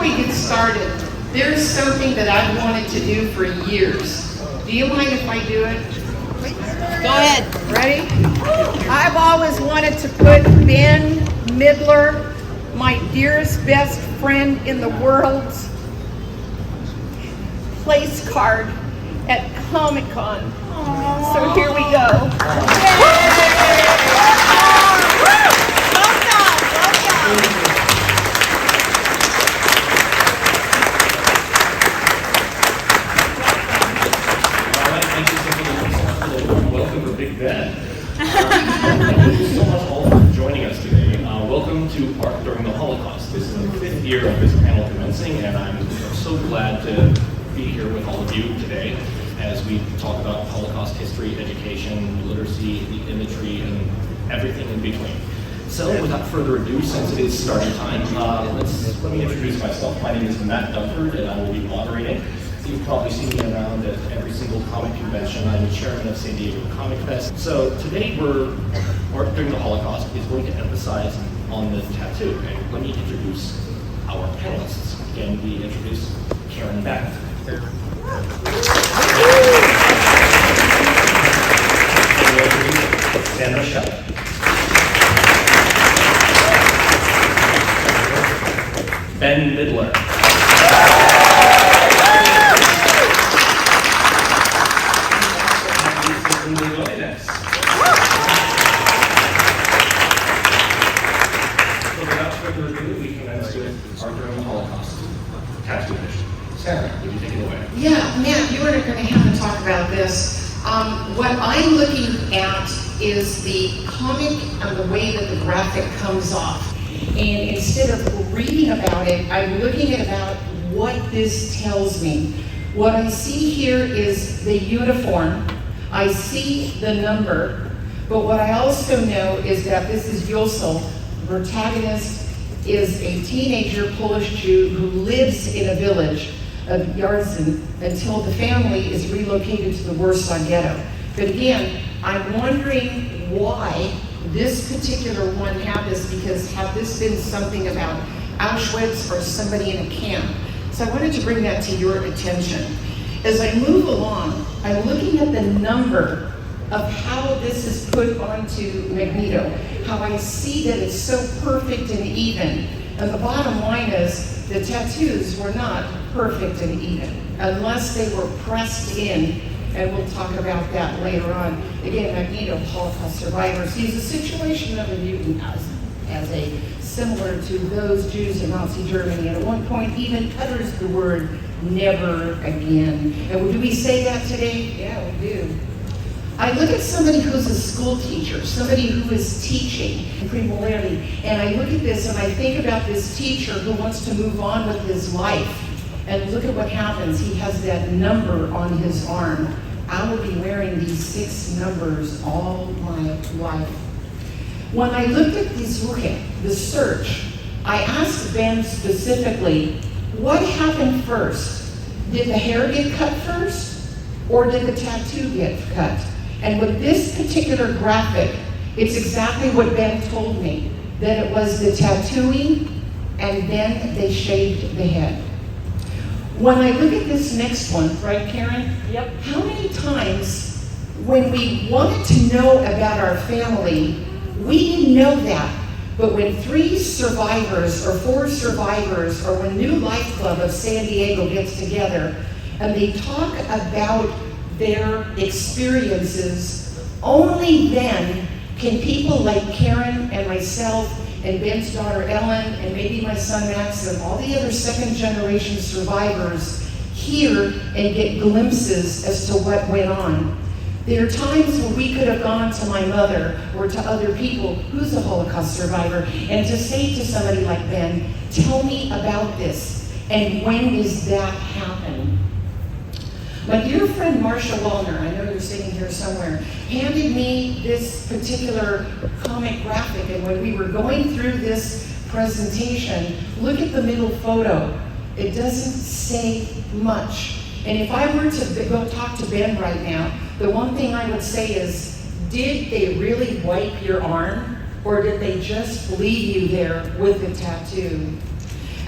before we get started, there's something that I've wanted to do for years. Do you mind if I do it? Go ahead. Ready? I've always wanted to put Ben Midler, my dearest best friend in the world, place card at Comic-Con. So here we go. Welcome to Big Ben. Thank you so much all for joining us today. Welcome to Art During the Holocaust. This is the 5th year of this panel commencing, and I'm so glad to be here with all of you today as we talk about Holocaust history, education, literacy, the imagery, and everything in between. So without further ado, since it is starting time, let me introduce myself. My name is Matt Dunford, and I will be moderating. You've probably seen me around at every single comic convention. I'm the chairman of San Diego Comic Fest. So today Art During the Holocaust is going to emphasize on the tattoo. And let me introduce our panelists. Again, we introduce Karen Beck. Sandra Shell. Ben Midler. Yeah, Matt, you are going to have to talk about this. What I'm looking at is the comic and the way that the graphic comes off. And instead of reading about it, I'm looking at about what this tells me. What I see here is the uniform. I see the number. But what I also know is that this is Yosel. The protagonist is a teenager Polish Jew who lives in a village of Yarzin until the family is relocated to the Warsaw Ghetto. But again, I'm wondering why this particular one had this, because had this been something about Auschwitz or somebody in a camp? So I wanted to bring that to your attention. As I move along, I'm looking at the number of how this is put onto Magneto, how I see that it's so perfect and even. And the bottom line is, the tattoos were not perfect and even, unless they were pressed in, and we'll talk about that later on. Again, Magneto, Holocaust survivor, sees the situation of a mutant as a similar to those Jews in Nazi Germany, and at one point even utters the word never again. And do we say that today? Yeah, we do. I look at somebody who's a school teacher, somebody who is teaching premorally, and I look at this and I think about this teacher who wants to move on with his life. And look at what happens. He has that number on his arm. I will be wearing these 6 numbers all my life. When I looked at the search, I asked Ben specifically, what happened first? Did the hair get cut first, or did the tattoo get cut? And with this particular graphic, it's exactly what Ben told me, that it was the tattooing, and then they shaved the head. When I look at this next one, right, Karen? Yep. How many times when we wanted to know about our family, we didn't know that. But when 3 survivors or 4 survivors, or when New Life Club of San Diego gets together and they talk about their experiences, only then can people like Karen and myself and Ben's daughter Ellen and maybe my son Max and all the other second generation survivors hear and get glimpses as to what went on. There are times when we could have gone to my mother or to other people who's a Holocaust survivor and to say to somebody like Ben, tell me about this, and when does that happen? My dear friend Marcia Wallner, I know you're sitting here somewhere, handed me this particular comic graphic, and when we were going through this presentation, look at the middle photo. It doesn't say much. And if I were to go talk to Ben right now, the one thing I would say is, did they really wipe your arm, or did they just leave you there with the tattoo?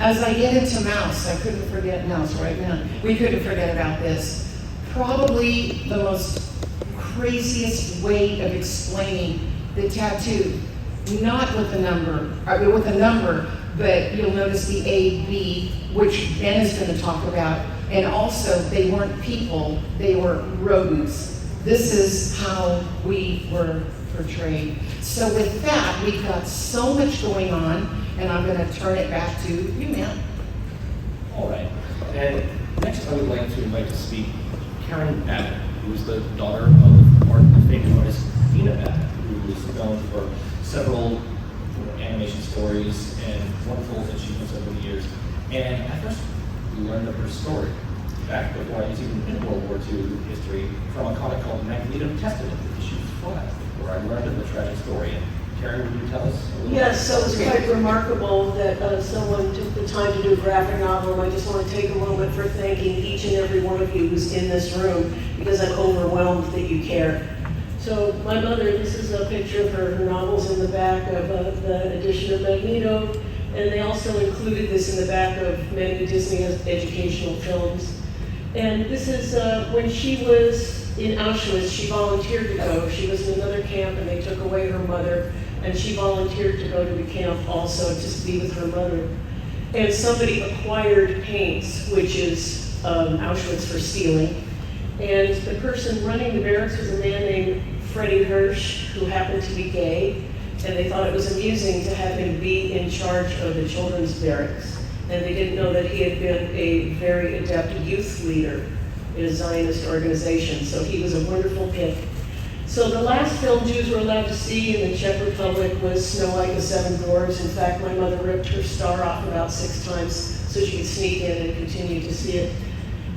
As I get into mouse, I couldn't forget mouse right now. We couldn't forget about this. Probably the most craziest way of explaining the tattoo, not with a number, but you'll notice the A, B, which Ben is going to talk about, and also they weren't people, they were rodents. This is how we were portrayed. So with that, we've got so much going on, and I'm going to turn it back to you, Matt. All right. And next, I would like to invite to speak Karen Babbitt, who is the daughter of the famous artist Dina Babbitt, who is known for several animation stories and wonderful achievements over the years. And I first learned of her story back before I was even in World War II history from a comic called Magneto Testament, issue 5, where I learned of the tragic story. And Karen, would you tell us a little Yes, so it's quite remarkable that someone took the time to do a graphic novel, and I just want to take a moment for thanking each and every one of you who's in this room, because I'm overwhelmed that you care. So my mother, this is a picture of her novels in the back of the edition of Magneto, and they also included this in the back of many Disney educational films. And this is when she was in Auschwitz, she volunteered to go. She was in another camp and they took away her mother, and she volunteered to go to the camp also to be with her mother. And somebody acquired paints, which is Auschwitz for stealing. And the person running the barracks was a man named Freddie Hirsch, who happened to be gay, and they thought it was amusing to have him be in charge of the children's barracks. And they didn't know that he had been a very adept youth leader in a Zionist organization, so he was a wonderful pick. So the last film Jews were allowed to see in the Czech Republic was Snow White and the Seven Dwarfs. In fact, my mother ripped her star off about 6 times so she could sneak in and continue to see it.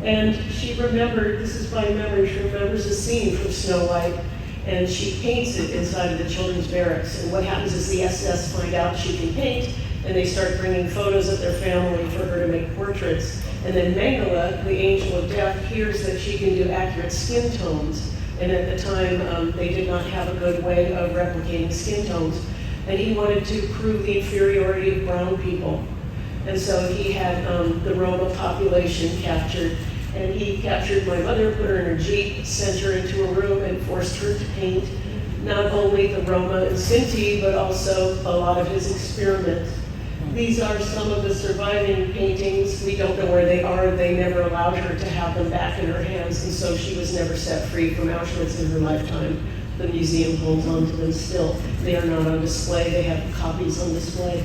And she remembered, this is by memory, she remembers a scene from Snow White, and she paints it inside of the children's barracks. And what happens is the SS find out she can paint, and they start bringing photos of their family for her to make portraits. And then Mengele, the angel of death, hears that she can do accurate skin tones. And at the time, they did not have a good way of replicating skin tones. And he wanted to prove the inferiority of brown people. And so he had the Roma population captured. And he captured my mother, put her in her Jeep, sent her into a room, and forced her to paint not only the Roma and Sinti, but also a lot of his experiments. These are some of the surviving paintings. We don't know where they are. They never allowed her to have them back in her hands, and so she was never set free from Auschwitz in her lifetime. The museum holds on to them still. They are not on display. They have copies on display.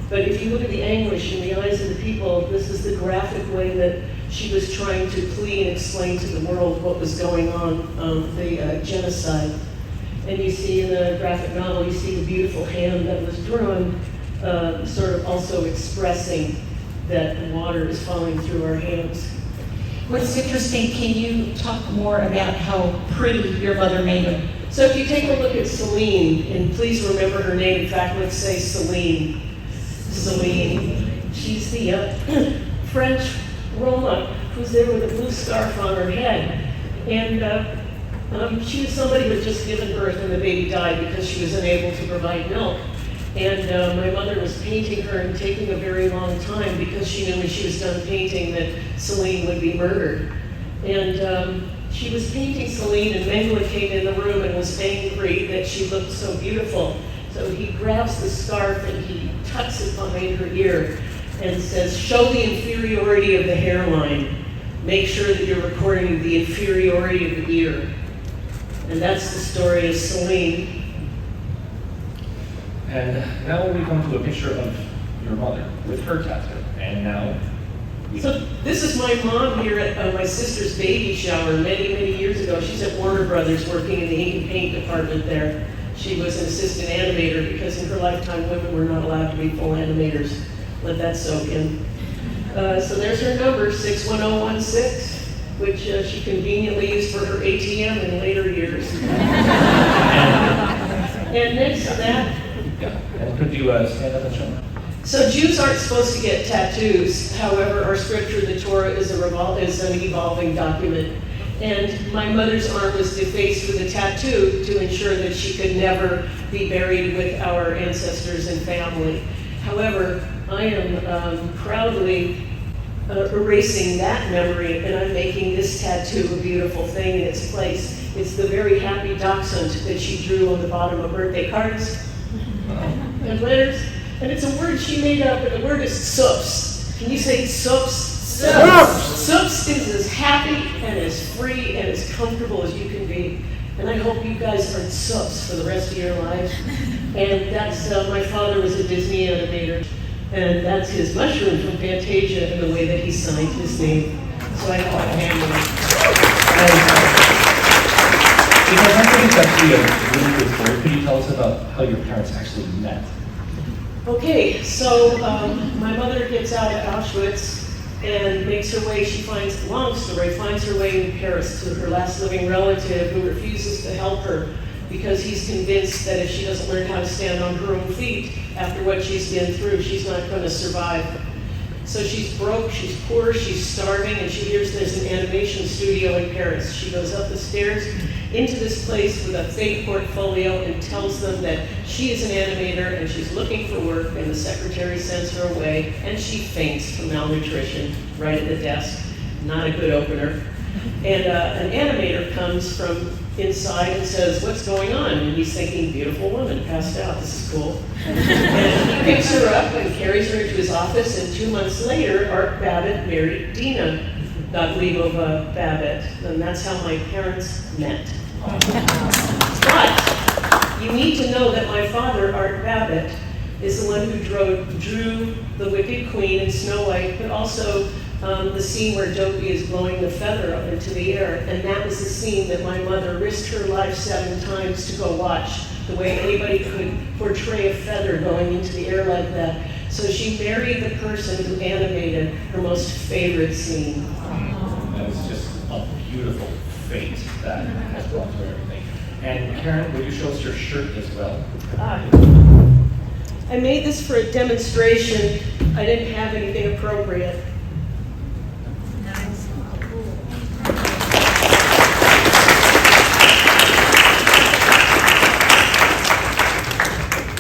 But if you look at the anguish in the eyes of the people, this is the graphic way that she was trying to plead and explain to the world what was going on, the genocide. And you see in the graphic novel, you see the beautiful hand that was drawn, sort of also expressing that the water is falling through our hands. What's interesting, can you talk more about how pretty your mother made them? So if you take a look at Celine, and please remember her name, in fact, let's say Celine. Celine, she's the French Roma who's there with a blue scarf on her head. And she was somebody who had just given birth and the baby died because she was unable to provide milk. And my mother was painting her and taking a very long time because she knew when she was done painting that Celine would be murdered. And she was painting Celine, and Mengele came in the room and was angry that she looked so beautiful. So he grabs the scarf and he tucks it behind her ear and says, "Show the inferiority of the hairline. Make sure that you're recording the inferiority of the ear." And that's the story of Celine. And now we come to a picture of your mother with her tattoo. And now So this is my mom here at my sister's baby shower many, many years ago. She's at Warner Brothers working in the ink and paint department there. She was an assistant animator because in her lifetime women were not allowed to be full animators. Let that soak in. So there's her number, 61016, which she conveniently used for her ATM in later years. And next to that, and could you stand up and show me? so Jews aren't supposed to get tattoos. However, our scripture, the Torah, is an evolving document. And my mother's arm was defaced with a tattoo to ensure that she could never be buried with our ancestors and family. However, I am proudly erasing that memory, and I'm making this tattoo a beautiful thing in its place. It's the very happy dachshund that she drew on the bottom of birthday cards and letters. And it's a word she made up, and the word is sups. Can you say sups? Sups! Sups is as happy and as free and as comfortable as you can be. And I hope you guys are sups for the rest of your lives. And that's, my father was a Disney animator. And that's his mushroom from Fantasia and the way that he signed his name. So I call it Because I think it's actually a really good story. Could you tell us about how your parents actually met? Okay, so my mother gets out of Auschwitz and makes her way, finds her way in Paris to her last living relative who refuses to help her because he's convinced that if she doesn't learn how to stand on her own feet after what she's been through, she's not going to survive. So she's broke, she's poor, she's starving, and she hears there's an animation studio in Paris. She goes up the stairs into this place with a fake portfolio and tells them that she is an animator and she's looking for work, and the secretary sends her away, and she faints from malnutrition right at the desk. Not a good opener. And an animator comes from inside and says, "What's going on?" And he's thinking, beautiful woman, passed out, this is cool. And he picks her up and carries her to his office, and 2 months later, Art Babbitt married Dina Gottliebova Babbitt, and that's how my parents met. But you need to know that my father, Art Babbitt, is the one who drew the Wicked Queen and Snow White, but also the scene where Dopey is blowing the feather up into the air. And that was the scene that my mother risked her life 7 times to go watch, the way anybody could portray a feather going into the air like that. So she married the person who animated her most favorite scene. That is just a beautiful fate that has brought through everything. And Karen, will you show us your shirt as well? I made this for a demonstration. I didn't have anything appropriate.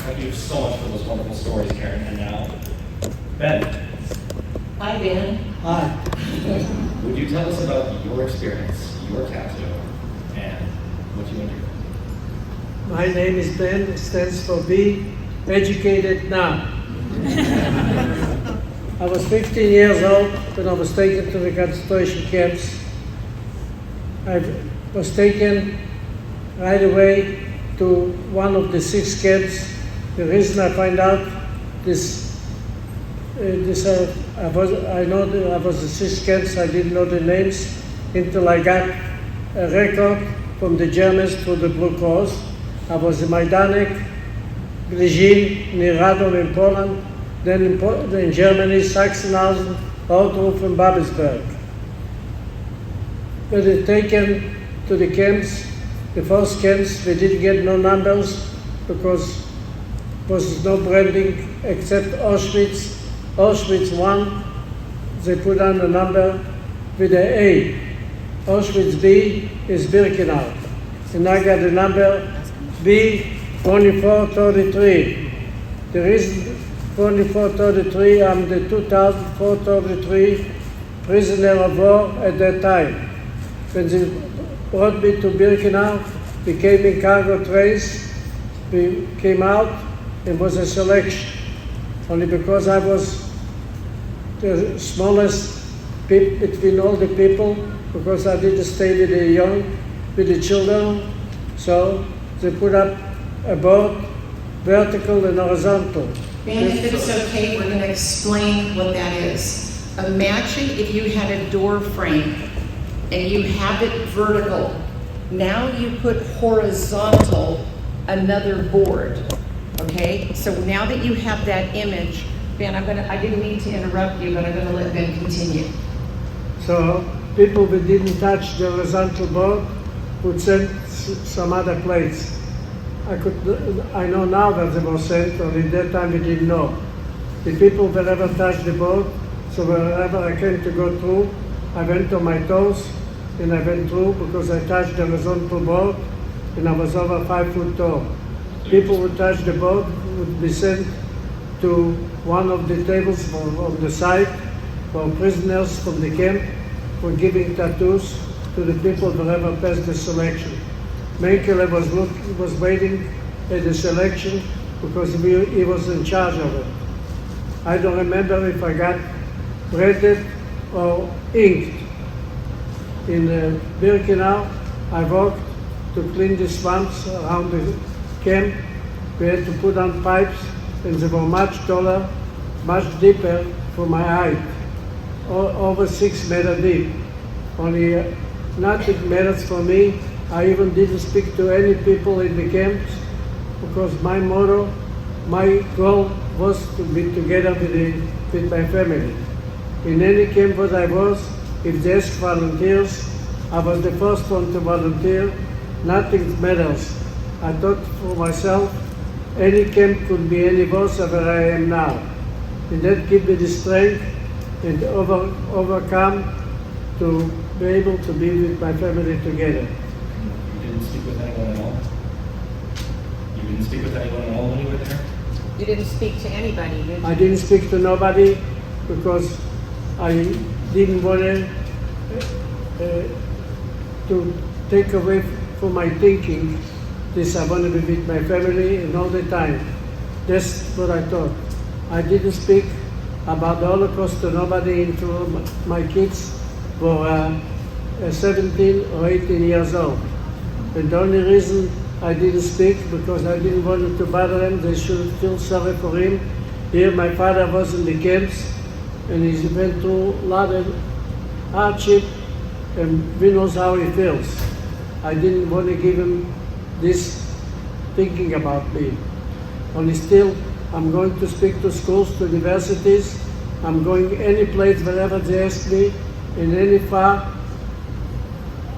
Thank you so much for those wonderful stories, Karen. And now, Ben. Hi, Ben. Hi. Would you tell us about your experience, your tattoo, and what you endured? My name is Ben. It stands for Be Educated Now. I was 15 years old when I was taken to the concentration camps. I was taken right away to one of the 6 camps. The reason I find out I know that I was the 6 camps. I didn't know the names until I got a record from the Germans through the Blue Cross. I was in Majdanek, Brzeźin, near Radom in Poland, then in Germany, Sachsenhausen, Outhof and Babelsberg. When they taken to the camps, the first camps, they didn't get no numbers because there was no branding except Auschwitz. Auschwitz 1, they put on a number with an A. Auschwitz B is Birkenau. And I got the number B2433. The reason 2433, I'm the 2433 prisoner of war at that time. When they brought me to Birkenau, we came in cargo trains, we came out, it was a selection. Only because I was the smallest between all the people, because I didn't stay with the young, with the children, so they put up a board, vertical and horizontal. Ben, if it's okay, we're going to explain what that is. Imagine if you had a door frame and you have it vertical. Now you put horizontal another board. Okay? So now that you have that image, Ben, I didn't mean to interrupt you, but I'm going to let Ben continue. So people who didn't touch the horizontal board would send some other place. I know now that they were sent, but at that time we didn't know. The people that ever touched the board, so wherever I came to go through, I went on my toes and I went through because I touched the horizontal board and I was over 5 foot tall. People who touched the board would be sent to one of the tables on the side for prisoners from the camp for giving tattoos to the people who ever passed the selection. Mengele was waiting at the selection because he was in charge of it. I don't remember if I got printed or inked. In Birkenau, I walked to clean the swamps around the camp. We had to put on pipes, and they were much taller, much deeper for my height, over 6 meters deep. Only nothing matters for me. I even didn't speak to any people in the camps because my motto, my goal was to be together with my family. In any camp that I was, if they asked volunteers, I was the first one to volunteer. Nothing matters. I thought for myself, any camp could be any worse than where I am now. And that gave me the strength and overcome to be able to be with my family together. You didn't speak with anyone at all? You didn't speak with anyone at all when you were there? You didn't speak to anybody, did you? I didn't speak to nobody because I didn't want to take away from my thinking this. I want to be with my family and all the time. That's what I thought. I didn't speak about the Holocaust to nobody until my kids were 17 or 18 years old. And the only reason I didn't speak because I didn't want to bother them. They should feel sorry for him. Here my father was in the camps and he went through a lot of hardship and we knows how he feels. I didn't want to give him this thinking about me. Only still, I'm going to speak to schools, to universities. I'm going any place wherever they ask me, in any far,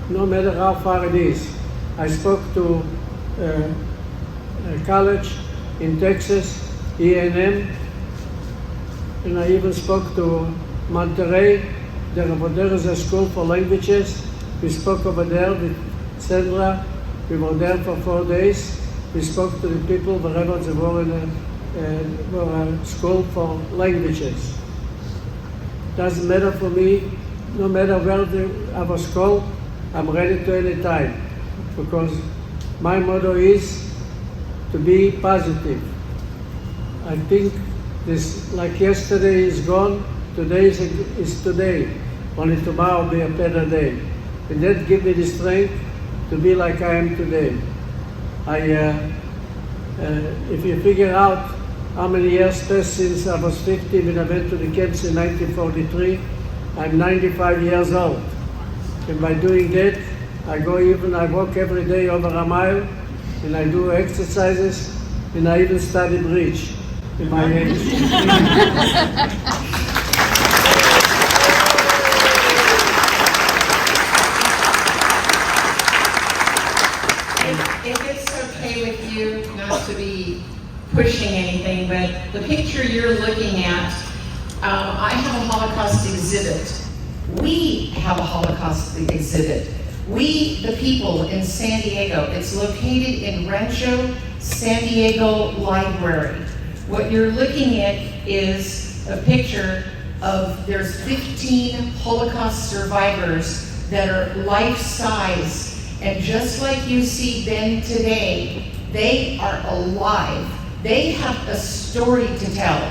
no matter how far it is. I spoke to a college in Texas, E&M, and I even spoke to Monterey. There is a school for languages. We spoke over there with Sandra. We were there for 4 days. We spoke to the people wherever they were in a school for languages. Doesn't matter for me, no matter where I was called, I'm ready to any time. Because my motto is to be positive. I think this, like yesterday is gone, today is today. Only tomorrow will be a better day. And that gives me the strength to be like I am today. If you figure out how many years passed since I was 15 when I went to the camps in 1943, I'm 95 years old. And by doing that, I walk every day over a mile, and I do exercises, and I even study bridge in my age. If it's okay with you, not to be pushing anything, but the picture you're looking at, I have a Holocaust exhibit. We have a Holocaust exhibit. We, the people in San Diego, it's located in Rancho San Diego Library. What you're looking at is a picture of, there's 15 Holocaust survivors that are life-size. And just like you see Ben today, they are alive. They have a story to tell.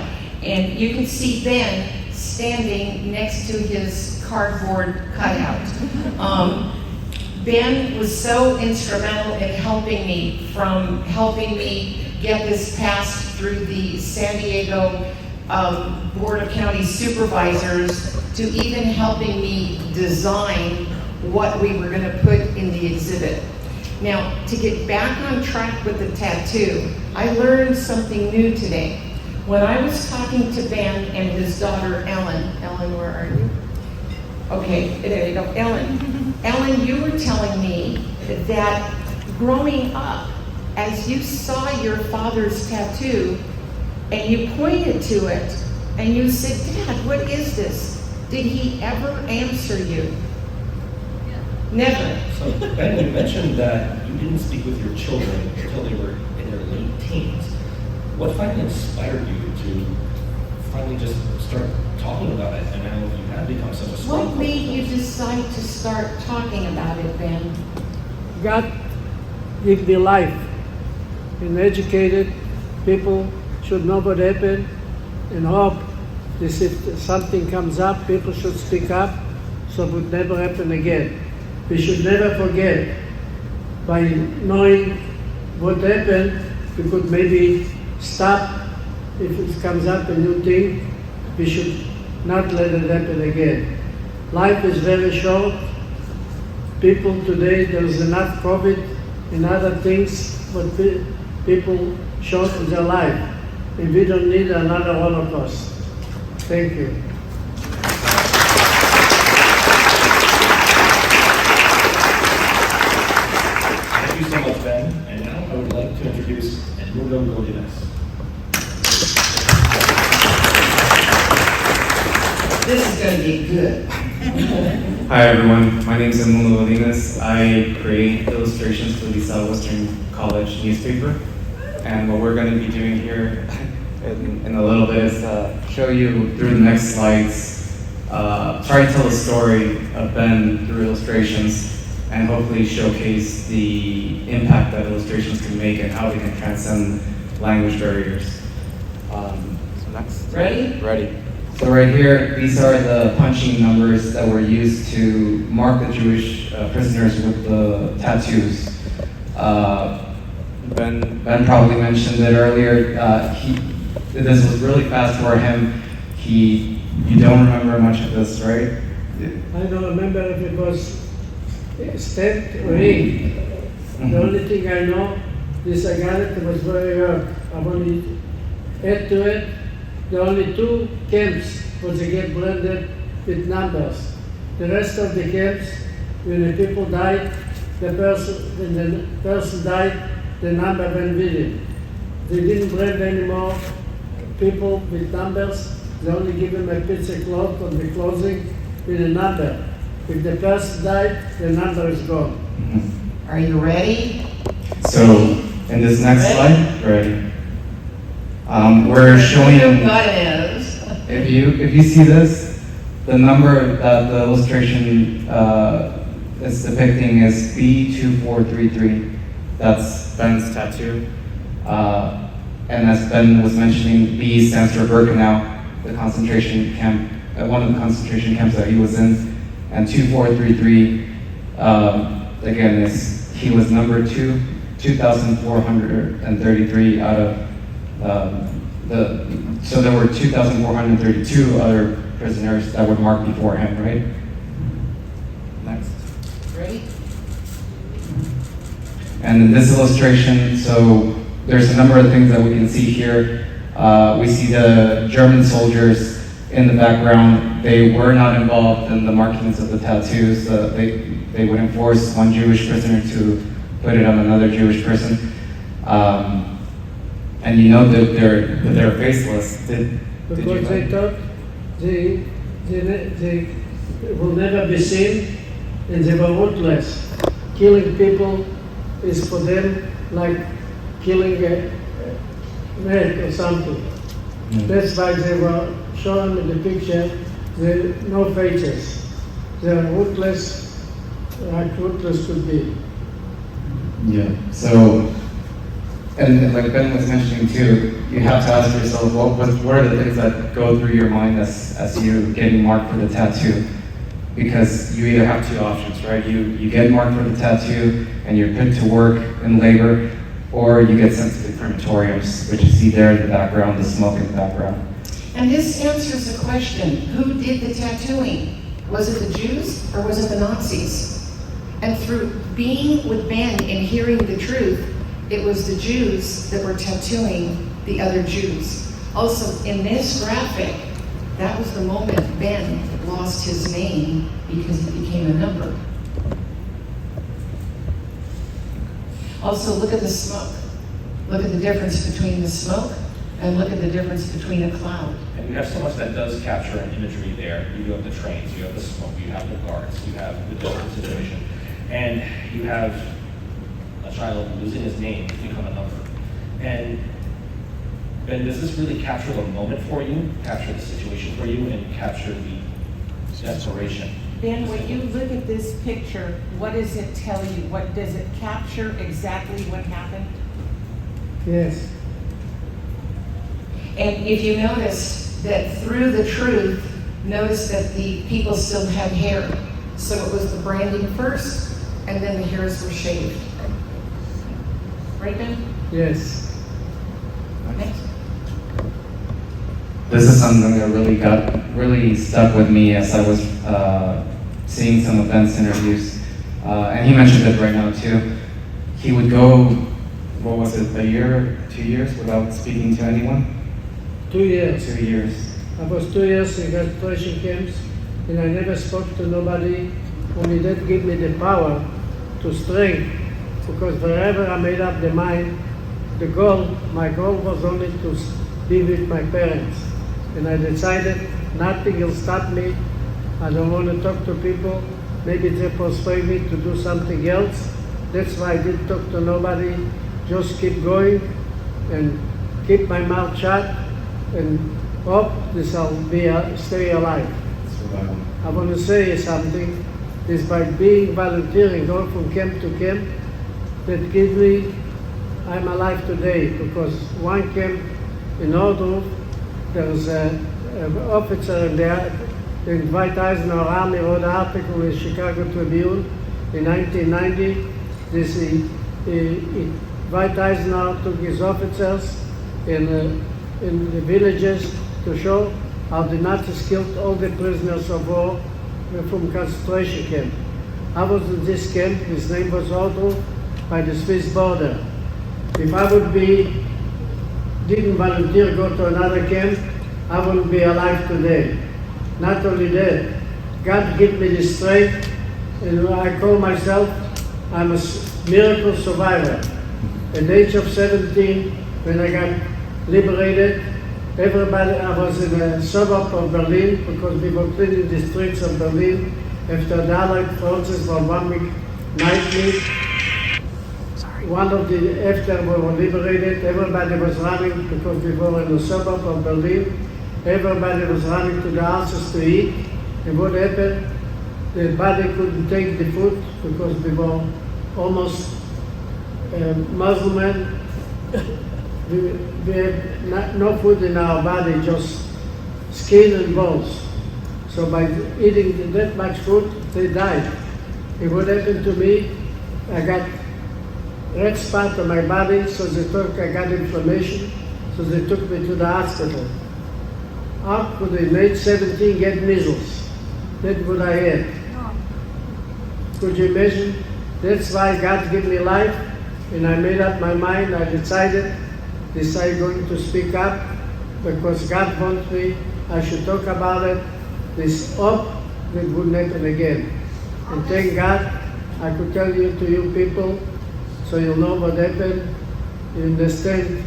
And you can see Ben standing next to his cardboard cutout. Ben was so instrumental in helping me get this passed through the San Diego Board of County Supervisors to even helping me design what we were going to put in the exhibit. Now, to get back on track with the tattoo, I learned something new today. When I was talking to Ben and his daughter, Ellen, where are you? Okay, there you go, Ellen. Ellen, you were telling me that growing up, as you saw your father's tattoo, and you pointed to it, and you said, Dad, what is this? Did he ever answer you? Never. So, Ben, you mentioned that you didn't speak with your children until they were in their late teens. what finally inspired you to finally just start talking about it, and now you have become such a strong What made you decide to start talking about it, Ben? God give me life. And educated people should know what happened and hope this if something comes up, people should speak up so it would never happen again. We should never forget. By knowing what happened, we could maybe stop. If it comes up a new thing, we should not let it happen again. Life is very short. People today, there's enough COVID and other things, but people short in their life. And we don't need another Holocaust. Thank you. Thank you so much, Ben. And now I would like to introduce Edmundo Godinez. This is going to be good. Hi everyone, my name is Edmundo Godinez. I create illustrations for the Southwestern College newspaper. And what we're going to be doing here in a little bit is show you through the next slides, try to tell the story of Ben through illustrations and hopefully showcase the impact that illustrations can make and how they can transcend language barriers. So next. Ready? Ready. So right here, these are the punching numbers that were used to mark the Jewish prisoners with the tattoos. Ben probably mentioned it earlier. This was really fast for him. You don't remember much of this, right? I don't remember if it was stamped or inked. The only thing I know is I got it was very hard. I wanted to add to it. The only two camps was to get blended with numbers. The rest of the camps, when the people died, when the person died, the number went with it. They didn't blend anymore people with numbers. They only give them a piece of cloth on the clothing with a number. If the person died, the number is gone. Are you ready? So in this next slide, ready? We're showing. If you see this, the number that the illustration is depicting is B2433. That's Ben's tattoo. And as Ben was mentioning, B stands for Birkenau, the concentration camp, one of the concentration camps that he was in. And 2433, again, he was number 2,433 out of so there were 2,432 other prisoners that were marked before him, right? Next. Ready? And in this illustration, so there's a number of things that we can see here. We see the German soldiers in the background. They were not involved in the markings of the tattoos. They wouldn't force one Jewish prisoner to put it on another Jewish person. And you know that they're faceless. Because they thought they will never be seen and they were ruthless. Killing people is for them like killing a man or something. That's why they were shown in the picture, no faces. They're ruthless, like ruthless could be. Yeah, so, and like Ben was mentioning too, you have to ask yourself, what are the things that go through your mind as you're getting marked for the tattoo? Because you either have two options, right? You get marked for the tattoo and you're put to work in labor, or you get sent to the crematoriums, which you see there in the background, the smoke in the background. And this answers the question, who did the tattooing? Was it the Jews or was it the Nazis? And through being with Ben and hearing the truth, it was the Jews that were tattooing the other Jews. Also, in this graphic, that was the moment Ben lost his name because he became a number. Also, look at the smoke. Look at the difference between the smoke and look at the difference between a cloud. And you have so much that does capture an imagery there. You have the trains, you have the smoke, you have the guards, you have the different situation. And you have a child losing his name to become a number. And Ben, does this really capture the moment for you, capture the situation for you, and capture the desperation? Ben, when you look at this picture, what does it tell you? What does it capture exactly what happened? Yes. And if you notice that through the truth, notice that the people still had hair. So it was the branding first, and then the hairs were shaved. Right, Ben? Yes. Next. This is something that really stuck with me as I was seeing some of Ben's interviews. And he mentioned it right now too. He would go, what was it, a year, 2 years without speaking to anyone? 2 years. 2 years. I was 2 years in concentration camps, and I never spoke to nobody. Only that gave me the power to strength, because wherever I made up the mind, my goal was only to be with my parents. And I decided nothing will stop me. I don't want to talk to people. Maybe they persuade me to do something else. That's why I didn't talk to nobody. Just keep going and keep my mouth shut and hope this I'll stay alive. Survival. I want to say something. Is by being volunteering, going from camp to camp, that gives me, I'm alive today, because one camp in Ordruf, there was an officer in there, in Dwight Eisenhower Army, wrote an article in Chicago Tribune in 1990. Dwight Eisenhower took his officers in the villages to show how the Nazis killed all the prisoners of war from concentration camp. I was in this camp, his name was Ordruf, by the Swiss border. If I didn't volunteer go to another camp, I wouldn't be alive today. Not only that, God gave me the strength, and I call myself, I'm a miracle survivor. At the age of 17, when I got liberated, I was in a suburb of Berlin, because we were cleaning the streets of Berlin after the Allied forces for 1 week nightly. After we were liberated, everybody was running, because we were in the suburb of Berlin. Everybody was running to the houses to eat. And what happened? The body couldn't take the food, because we were almost Muslim. We had no food in our body, just skin and bones. So by eating that much food, they died. And what happened to me? I got red spot on my body, so they thought I got inflammation, so they took me to the hospital. How could an age 17 get measles? That's what I had. Could you imagine? That's why God gave me life, and I made up my mind. I decided going to speak up, because God wants me, I should talk about it. This hope that wouldn't happen again. And thank God, I could tell you to you people, so you'll know what happened. You understand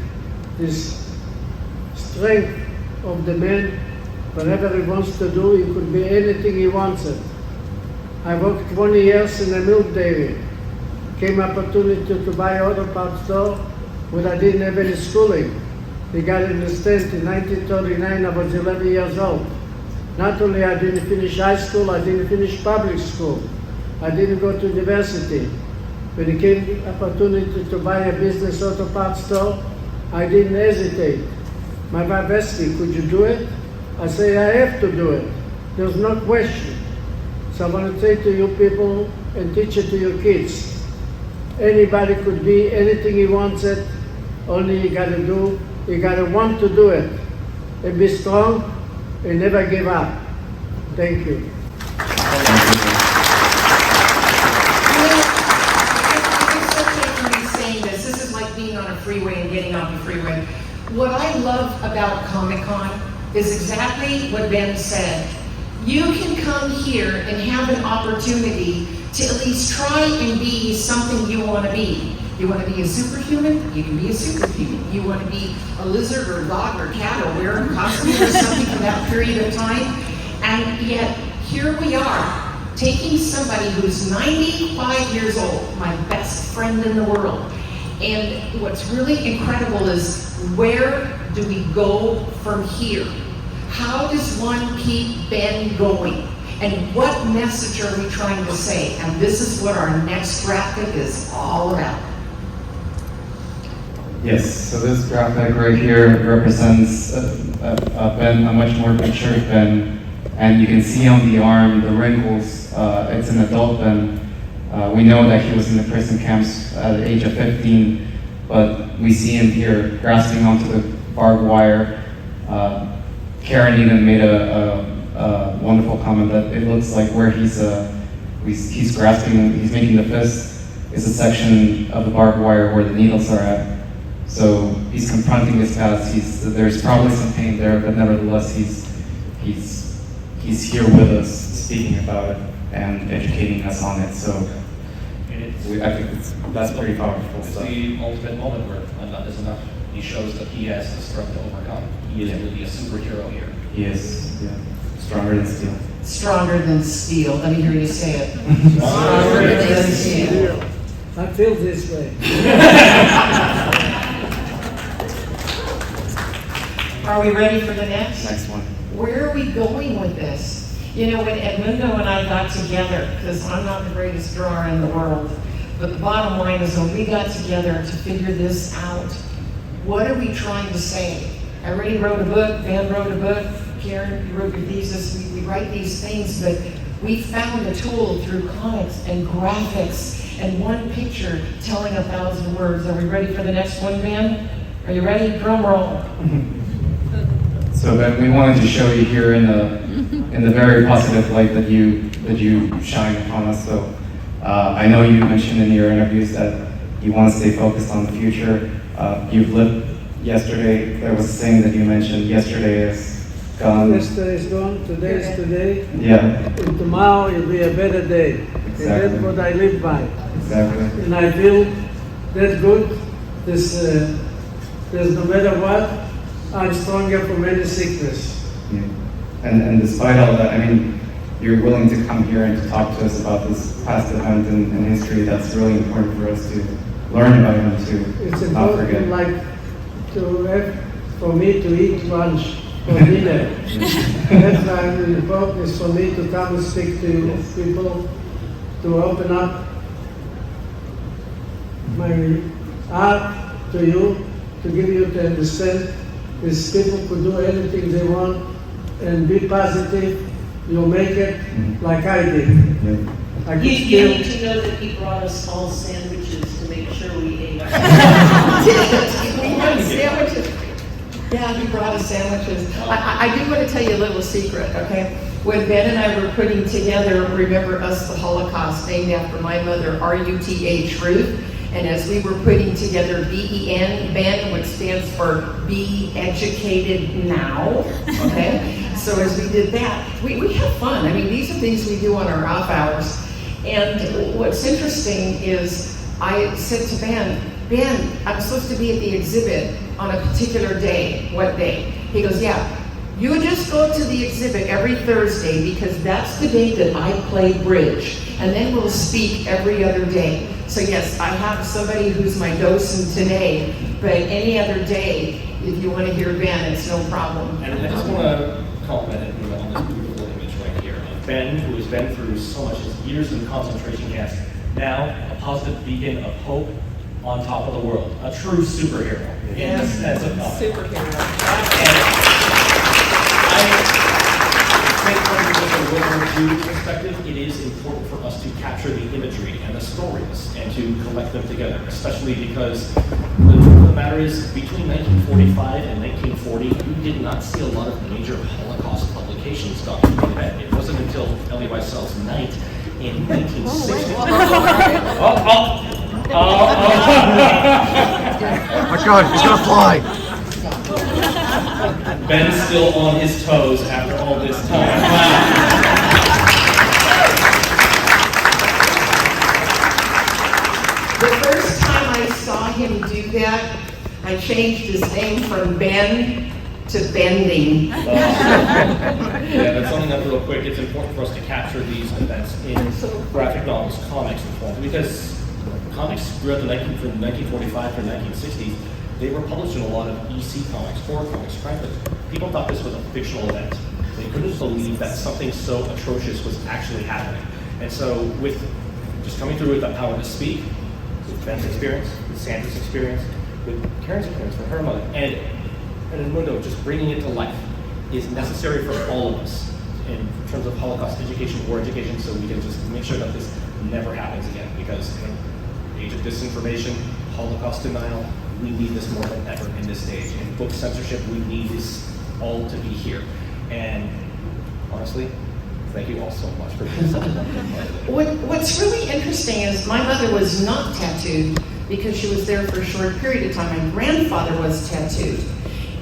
this strength of the man. Whatever he wants to do, it could be anything he wants it. I worked 20 years in a milk dairy. Came opportunity to buy auto parts store, but I didn't have any schooling. You got to understand, in 1939 I was 11 years old. Not only I didn't finish high school, I didn't finish public school. I didn't go to university. When it came opportunity to buy a business auto parts store, I didn't hesitate. My wife asked me, could you do it? I say, I have to do it. There's no question. So I want to say to you people and teach it to your kids. Anybody could be anything he wants it, only you got to want to do it. And be strong and never give up. Thank you. It's okay for me saying this. This is like being on a freeway and getting off the freeway. What I love about Comic-Con is exactly what Ben said. You can come here and have an opportunity to at least try and be something you want to be. You want to be a superhuman? You can be a superhuman. You want to be a lizard or a dog or a cat or wear a costume or something for that period of time. And yet, here we are, taking somebody who's 95 years old, my best friend in the world. And what's really incredible is where do we go from here? How does one keep Ben going? And what message are we trying to say? And this is what our next graphic is all about. Yes, so this graphic right here represents Ben, a much more matured Ben, and you can see on the arm the wrinkles. It's an adult Ben. We know that he was in the prison camps at the age of 15, but we see him here grasping onto the barbed wire. Karen even made a wonderful comment that it looks like where he's grasping, he's making the fist, is a section of the barbed wire where the needles are at. So he's confronting his past. There's probably some pain there, but nevertheless, he's here with us, speaking about it and educating us on it. So I think that's pretty powerful. It's the ultimate moment where enough is enough. He shows that he has the strength to overcome. He is really a superhero here. He is, yeah. Stronger than steel. Stronger than steel. Let me hear you say it. Stronger than steel. I feel this way. Are we ready for the next? Next one. Where are we going with this? You know, when Edmundo and I got together, because I'm not the greatest drawer in the world, but the bottom line is when we got together to figure this out, what are we trying to say? I already wrote a book, Ben wrote a book, Karen, you wrote your thesis, we write these things, but we found a tool through comics and graphics and one picture telling 1,000 words. Are we ready for the next one, Ben? Are you ready? Drum roll. So Ben, we wanted to show you here in the very positive light that you shine upon us. So I know you mentioned in your interviews that you want to stay focused on the future. You've lived yesterday. There was a saying that you mentioned, yesterday is gone. Yesterday is gone, today is today. Yeah. And tomorrow will be a better day. Exactly. And that's what I live by. Exactly. And I feel that good. There's no matter what, I'm stronger from any sickness. Yeah. And despite all that, I mean, you're willing to come here and to talk to us about this past event in history. That's really important for us to learn about and to It's not forget. important, like, to have, for me to eat lunch or dinner. That's why it's important is for me to come and speak to you people, to open up my art to you, to give you to understand these people could do anything they want and be positive. You'll make it like I did. Yeah. I could You still, need to know that he brought us all sandwiches to make sure we ate. We had sandwiches. Yeah, he brought us sandwiches. I do want to tell you a little secret, okay? When Ben and I were putting together Remember Us the Holocaust, named after my mother, RUTH, Ruth, and as we were putting together BEN, Ben, which stands for Be Educated Now, okay? So as we did that, we have fun. I mean, these are things we do on our off hours. And what's interesting is I said to Ben, I'm supposed to be at the exhibit on a particular day. What day? He goes, yeah. You just go to the exhibit every Thursday because that's the day that I play bridge. And then we'll speak every other day. So yes, I have somebody who's my docent today, but any other day, if you want to hear Ben, it's no problem. And I just want to compliment it on this beautiful image right here of Ben, who has been through so much, his years in concentration camps, now a positive beacon of hope on top of the world. A true superhero. In the sense of comic. Superhero. I think from a World War II perspective, it is important for us to capture the imagery and the stories and to collect them together, especially because the truth of the matter is, between 1945 and 1940, we did not see a lot of major Holocaust publications documenting that. It wasn't until Elie Wiesel's Night in 1960. Oh my God, he's gonna fly! Ben's still on his toes after all this time. The first time I saw him do that, I changed his name from Ben to Bending. Yeah, that's something that real quick. It's important for us to capture these events in graphic novels, comics, and form, because comics throughout from 1945 to 1960s They were published in a lot of EC comics, horror comics, frankly. People thought this was a fictional event. They couldn't believe that something so atrocious was actually happening. And so with just coming through with the power to speak, with Ben's experience, with Sandra's experience, with Karen's experience, with her mother, and Edmundo just bringing it to life is necessary for all of us in terms of Holocaust education, war education, so we can just make sure that this never happens again. Because in the age of disinformation, Holocaust denial, we need this more than ever in this stage. In book censorship, we need this all to be here. And honestly, thank you all so much for being such a wonderful part of it. What's really interesting is my mother was not tattooed because she was there for a short period of time. My grandfather was tattooed,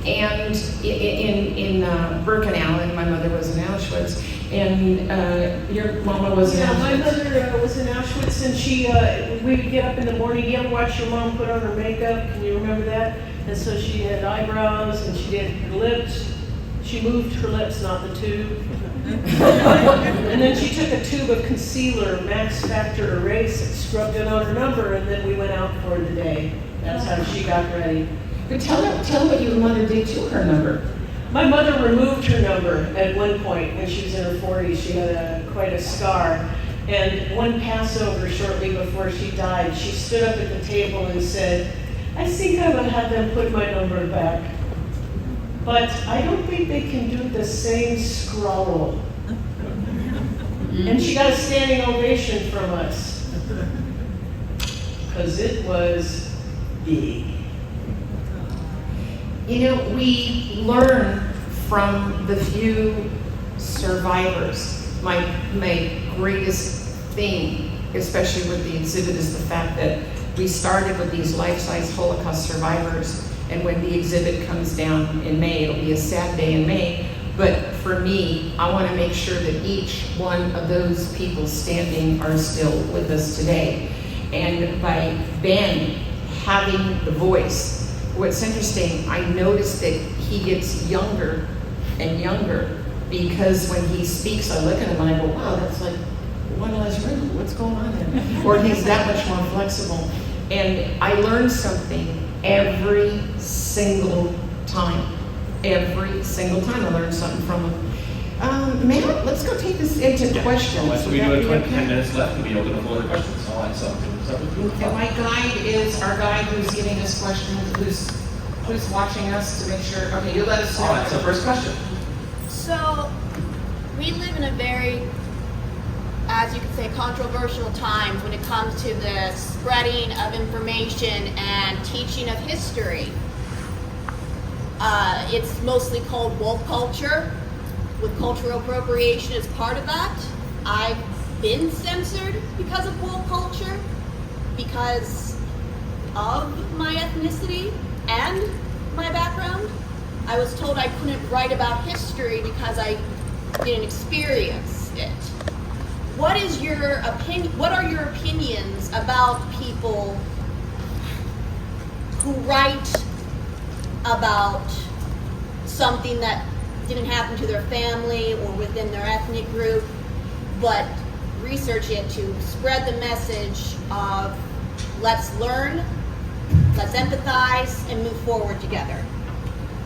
and in Birkenau, and my mother was in Auschwitz, and your mama was in Auschwitz. My mother was in Auschwitz, and she, we would get up in the morning. You ever watch your mom put on her makeup? Can you remember that? And so she had eyebrows, and she did her lips. She moved her lips, not the tube. And then she took a tube of concealer, Max Factor Erase, and scrubbed it on her number, and then we went out for the day. That's how she got ready. But tell what your mother did to her number. My mother removed her number at one point when she was in her 40s. She had quite a scar. And one Passover shortly before she died, she stood up at the table and said, "I think I will have them put my number back. But I don't think they can do the same scroll." And she got a standing ovation from us. Because it was big. You know, we learn from the few survivors. My greatest thing, especially with the exhibit, is the fact that we started with these life-size Holocaust survivors, and when the exhibit comes down in May, it'll be a sad day in May, but for me, I want to make sure that each one of those people standing are still with us today. And by Ben having the voice, what's interesting, I noticed that he gets younger and younger, because when he speaks, I look at him and I go, wow, that's like one less wrinkle, what's going on there? Or he's that much more flexible. And I learned something every single time. Every single time I learned something from him. Matt, let's go take this into questions. All right, so we do have 10 minutes left to be open the floor to questions. All right, so And my guide is our guide who's giving us questions, who's watching us to make sure. Okay, you let us know. all right, so first question. So, we live in a very, as you could say, controversial times when it comes to the spreading of information and teaching of history. It's mostly called woke culture, with cultural appropriation as part of that. I've been censored because of woke culture, because of my ethnicity and my background. I was told I couldn't write about history because I didn't experience it. What is your opinion? What are your opinions about people who write about something that didn't happen to their family or within their ethnic group, but research it to spread the message of let's learn, let's empathize, and move forward together?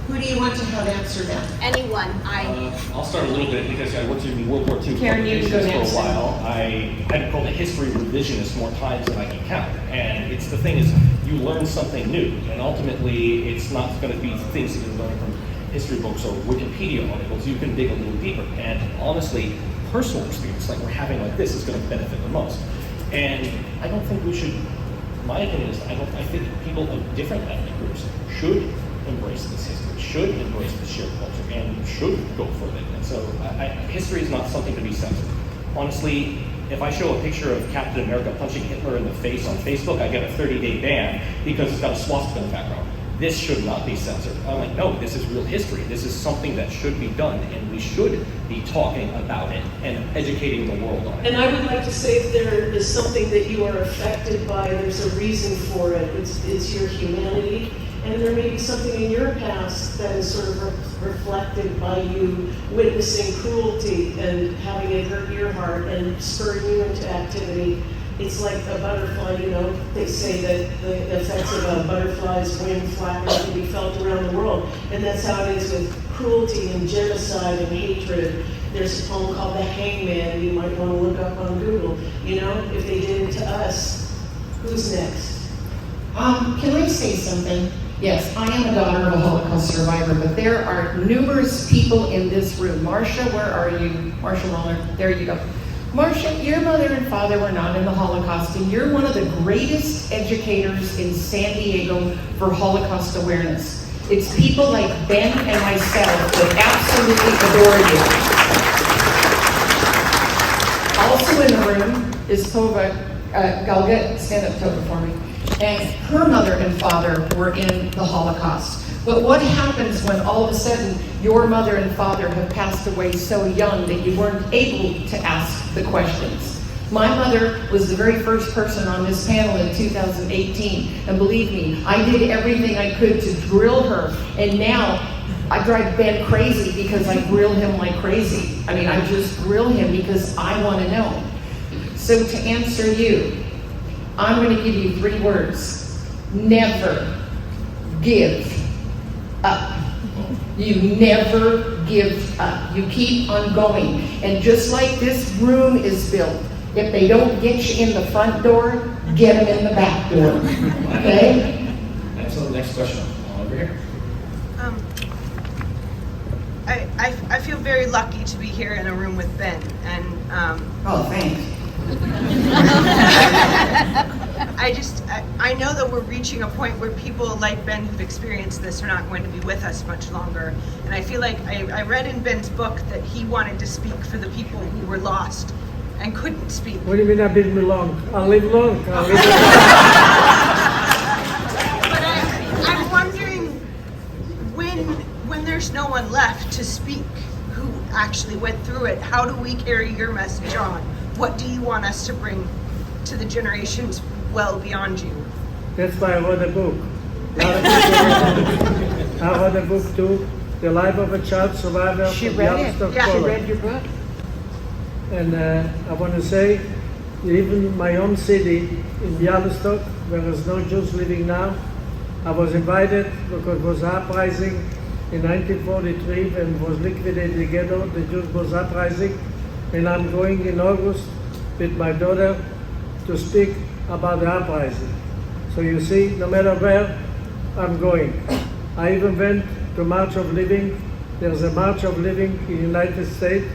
Who do you want to have answer that? Anyone. I'll start a little bit because I worked in World War II Karen, you can go publications for a next. while. I had called it history revisionist more times than I can count. And it's the thing is, you learn something new, and ultimately, it's not going to be things that you learn from history books or Wikipedia articles. You can dig a little deeper. And honestly, personal experience like we're having like this is going to benefit the most. And I don't think we should. My opinion is, I think people of different ethnic groups should embrace this history, should embrace the shared culture, and should go for it. And so history is not something to be censored. Honestly, if I show a picture of Captain America punching Hitler in the face on Facebook, I get a 30-day ban because it's got a swastika in the background. This should not be censored. I'm like, no, this is real history. This is something that should be done, and we should be talking about it and educating the world on it. And I would like to say if there is something that you are affected by, there's a reason for it. It's your humanity. And there may be something in your past that is sort of reflected by you witnessing cruelty and having it hurt your heart and spurring you into activity. It's like a butterfly, you know, they say that the effects of a butterfly's wing flapping can be felt around the world. And that's how it is with cruelty and genocide and hatred. There's a poem called The Hangman, you might want to look up on Google. You know, if they did it to us, who's next? Can I say something? Yes, I am a daughter of a Holocaust survivor, but there are numerous people in this room. Marcia, where are you? Marcia Muller, there you go. Marcia, your mother and father were not in the Holocaust, and you're one of the greatest educators in San Diego for Holocaust awareness. It's people like Ben and myself that absolutely adore you. Also in the room is Tova Galgut, stand up Tova for me. And her mother and father were in the Holocaust. But what happens when all of a sudden your mother and father have passed away so young that you weren't able to ask the questions? My mother was the very first person on this panel in 2018, and believe me, I did everything I could to drill her, and now I drive Ben crazy because I grill him like crazy. I mean, I just grill him because I want to know. So to answer you, I'm going to give you 3 words. Never give up. You never give up. You keep on going. And just like this room is built, if they don't get you in the front door, get them in the back door. Okay? And so the next question, over here. I feel very lucky to be here in a room with Ben, and Oh, thanks. I know that we're reaching a point where people like Ben who've experienced this are not going to be with us much longer. And I feel like I read in Ben's book that he wanted to speak for the people who were lost and couldn't speak. What do you mean I've been long? I'll live long. I'll live long. But I'm wondering, when there's no one left to speak who actually went through it, how do we carry your message on? What do you want us to bring to the generations well beyond you? That's why I wrote a book. I wrote a book too, The Life of a Child Survivor. She from read it. Białystok, Yeah, she Poland. read your book. And I want to say, even my own city in Białystok, where there's no Jews living now, I was invited because it was uprising in 1943 when was liquidated the ghetto, the Jews was uprising, and I'm going in August with my daughter to speak about the uprising. So you see, no matter where, I'm going. I even went to March of Living. There's a March of Living in the United States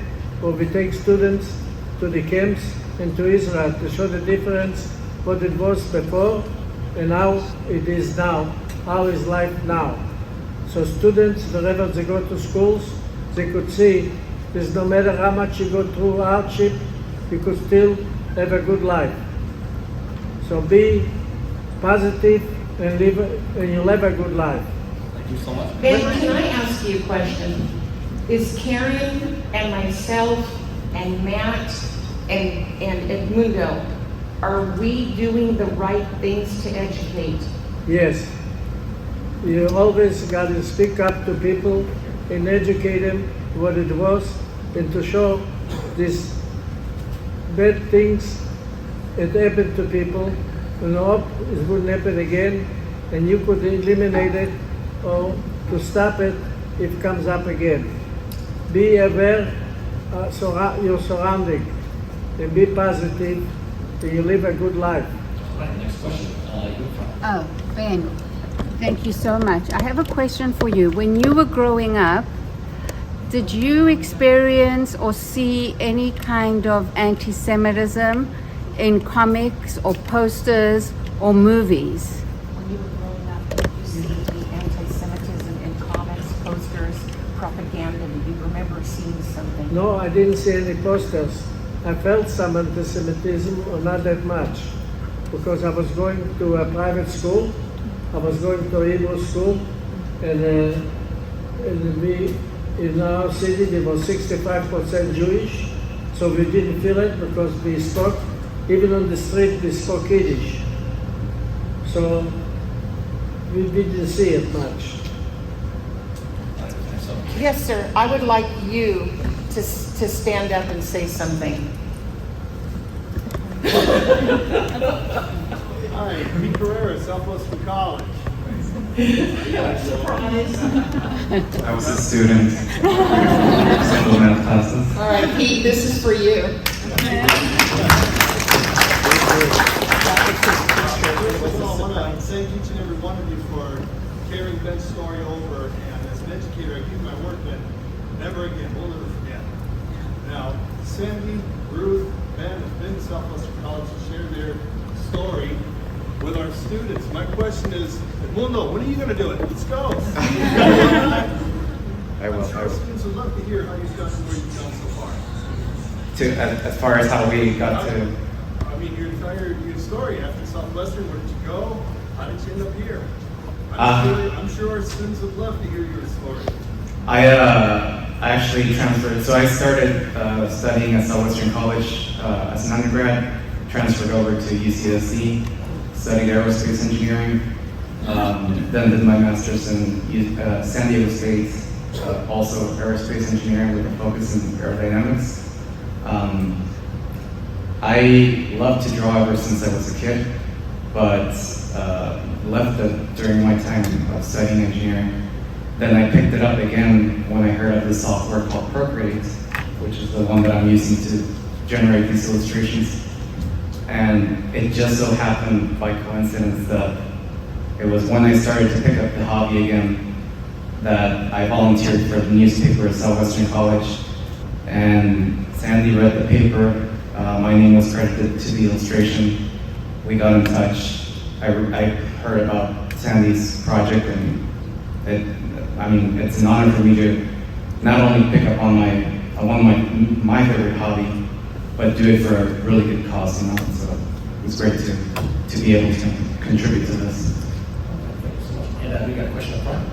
where we take students to the camps and to Israel to show the difference, what it was before and how it is now, how is life now. So students, wherever they go to schools, they could see there's no matter how much you go through hardship, you could still have a good life. So be positive and live, and you'll have a good life. Thank you so much. Ben, can I ask you a question? Is Karen and myself and Matt and Edmundo, are we doing the right things to educate? Yes. You always got to speak up to people and educate them what it was and to show these bad things that happened to people and hope it wouldn't happen again and you could eliminate it or to stop it if it comes up again. Be aware of your surrounding and be positive and you live a good life. All right, next question. You in front. Oh, Ben, thank you so much. I have a question for you. When you were growing up, did you experience or see any kind of anti-Semitism in comics or posters or movies? When you were growing up, did you see the anti-Semitism in comics, posters, propaganda? Do you remember seeing something? No, I didn't see any posters. I felt some anti-Semitism, or not that much, because I was going to a private school. I was going to a Hebrew school, and we, in our city, there was 65% Jewish, so we didn't feel it because we spoke, even on the street, we spoke Yiddish. So we didn't see it much. Yes, sir. I would like you to stand up and say something. Hi, Pete Carrera, Southwestern College. I was a student. Simple math classes. All right, Pete, this is for you. First of all, I want to thank each and every one of you for carrying Ben's story over, and as an educator, I keep my word, Ben, never again, we'll never forget. Now, Sandy, Ruth, Ben have been to Southwestern College to share their story with our students. My question is, Edmundo, when are you going to do it? Let's go. I will. I'm sure students would love to hear how you've gotten where you've gone so far. As far as how we got to. I mean, your entire story after Southwestern, where did you go? How did you end up here? I'm sure our students would love to hear your story. I actually transferred. So I started studying at Southwestern College as an undergrad. Transferred over to UCSC, studied aerospace engineering. Then did my master's in San Diego State, also aerospace engineering with a focus in aerodynamics. I loved to draw ever since I was a kid, but left it during my time of studying engineering. Then I picked it up again when I heard of this software called Procreate, which is the one that I'm using to generate these illustrations. And it just so happened by coincidence that it was when I started to pick up the hobby again that I volunteered for the newspaper at Southwestern College. And Sandy read the paper. My name was credited to the illustration. We got in touch. I heard about Sandy's project, and it's an honor for me to not only pick up on my favorite hobby, but do it for a really good cause, you know. So it's great to be able to contribute to this. And we got a question up front.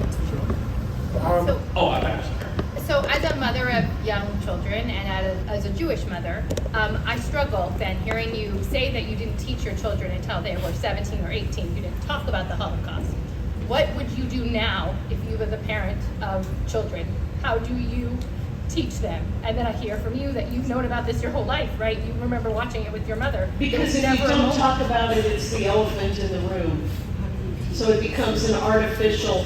So as a mother of young children and as a Jewish mother, I struggle, Ben, hearing you say that you didn't teach your children until they were 17 or 18. You didn't talk about the Holocaust. What would you do now if you were the parent of children? How do you teach them? And then I hear from you that you've known about this your whole life, right? You remember watching it with your mother. Because if you don't talk about it, it's the elephant in the room. So it becomes an artificial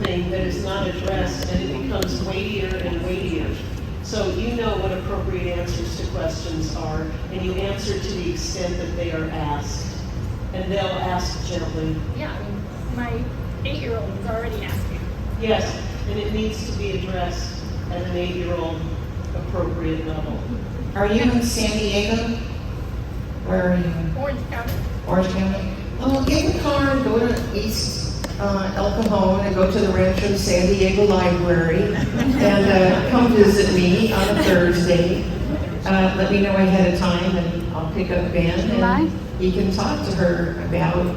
thing that is not addressed, and it becomes weightier and weightier. So you know what appropriate answers to questions are, and you answer to the extent that they are asked. And they'll ask gently. Yeah, I mean, my 8-year-old is already asking. Yes, and it needs to be addressed at an 8-year-old appropriate level. Are you in San Diego? Where are you? Orange County. Orange County? Get in the car and go to East El Cajon and go to the Rancho San Diego Library and come visit me on a Thursday. Let me know ahead of time and I'll pick up Ben and he can talk to her about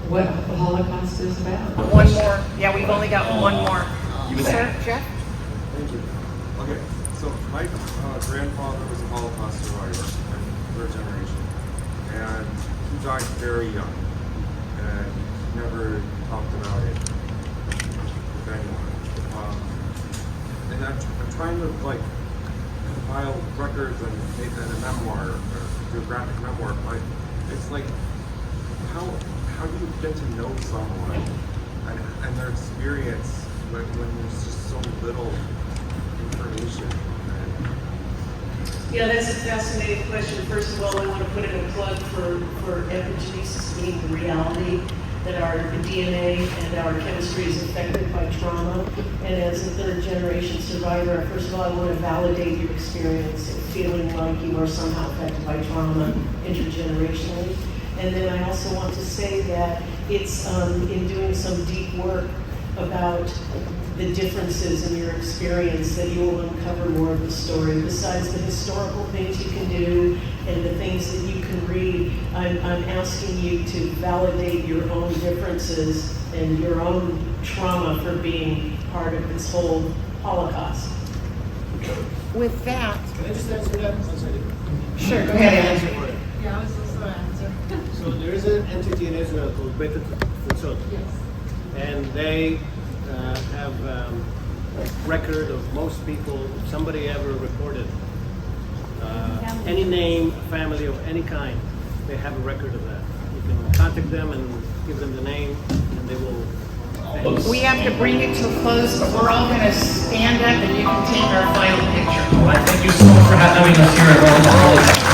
what the Holocaust is about. One more. Yeah, we've only got one more. Sir, Jeff? Thank you. Okay, so my grandfather was a Holocaust survivor, I'm third generation, and he died very young, and never talked about it with anyone. And I'm trying to compile records and make that a memoir, or do a graphic memoir, but it's like, how do you get to know someone and their experience when there's just so little information? Yeah, that's a fascinating question. First of all, I want to put in a plug for epigenesis being the reality that our DNA and our chemistry is affected by trauma. And as a third generation survivor, first of all, I want to validate your experience of feeling like you are somehow affected by trauma intergenerationally. And then I also want to say that it's in doing some deep work about the differences in your experience that you will uncover more of the story. Besides the historical things you can do and the things that you can read, I'm asking you to validate your own differences and your own trauma for being part of this whole Holocaust. With that, Can I just answer that? One second. sure, go ahead, Andrew. Yeah, I was also answer. So there is an entity in Israel called Beit Futzot. Yes. And they have record of most people, if somebody ever reported any name, family of any kind, they have a record of that. You can contact them and give them the name, and they will. We have to bring it to a close, but we're all going to stand up and you can take our final picture. Well, thank you so much for having us here at From The Holocaust.